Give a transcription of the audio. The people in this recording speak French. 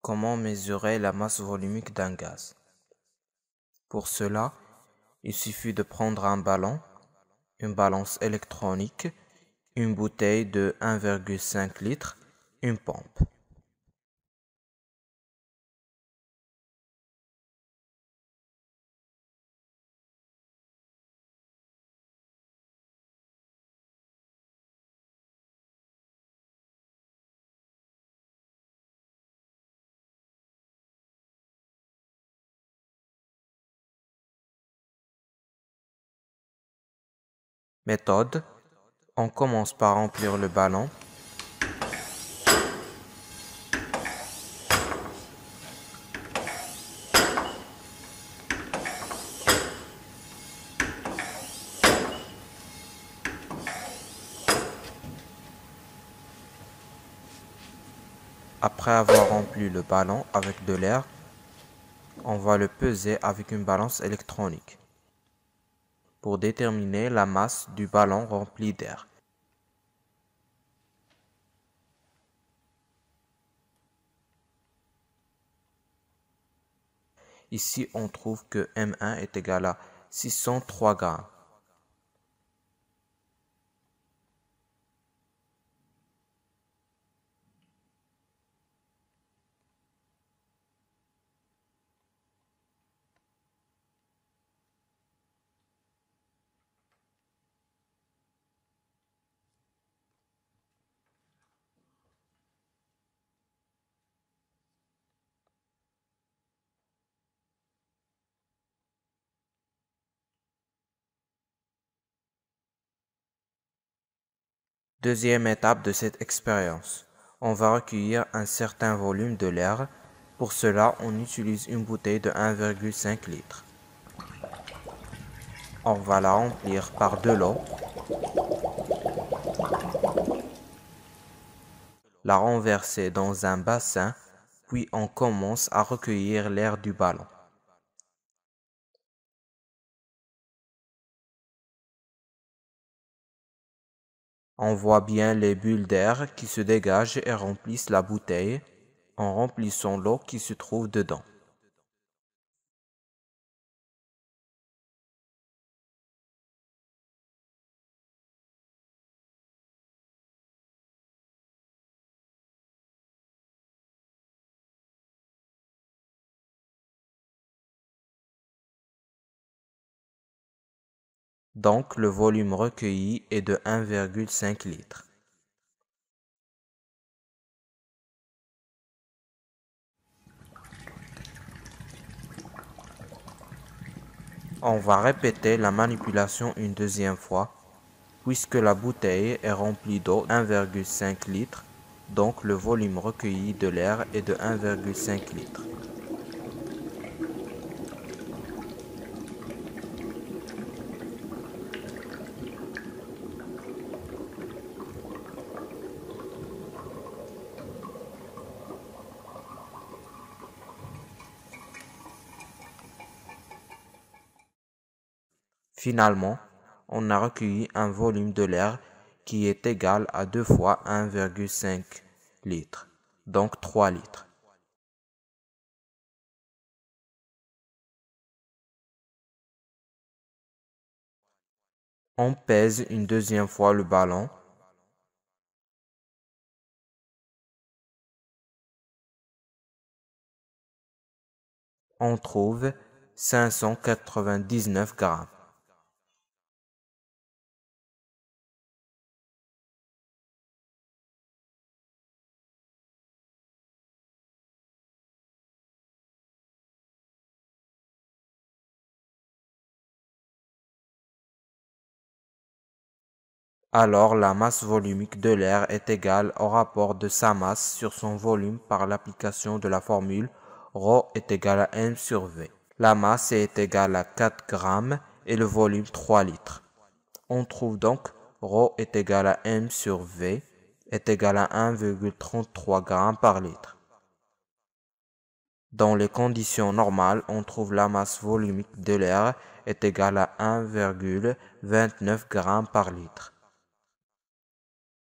Comment mesurer la masse volumique d'un gaz? Pour cela, il suffit de prendre un ballon, une balance électronique, une bouteille de 1,5 litre, une pompe. Méthode: on commence par remplir le ballon. Après avoir rempli le ballon avec de l'air, on va le peser avec une balance électronique pour déterminer la masse du ballon rempli d'air. Ici, on trouve que M1 est égal à 603 grammes. Deuxième étape de cette expérience, on va recueillir un certain volume de l'air. Pour cela, on utilise une bouteille de 1,5 litre. On va la remplir par de l'eau, la renverser dans un bassin, puis on commence à recueillir l'air du ballon. On voit bien les bulles d'air qui se dégagent et remplissent la bouteille en remplissant l'eau qui se trouve dedans. Donc le volume recueilli est de 1,5 litre. On va répéter la manipulation une deuxième fois, puisque la bouteille est remplie d'eau 1,5 litre, donc le volume recueilli de l'air est de 1,5 litre. Finalement, on a recueilli un volume de l'air qui est égal à 2 fois 1,5 litres, donc 3 litres. On pèse une deuxième fois le ballon. On trouve 599 grammes. Alors la masse volumique de l'air est égale au rapport de sa masse sur son volume par l'application de la formule ρ est égal à m sur v. La masse est égale à 4 grammes et le volume 3 litres. On trouve donc ρ est égal à m sur v est égal à 1,33 grammes par litre. Dans les conditions normales, on trouve la masse volumique de l'air est égale à 1,29 grammes par litre.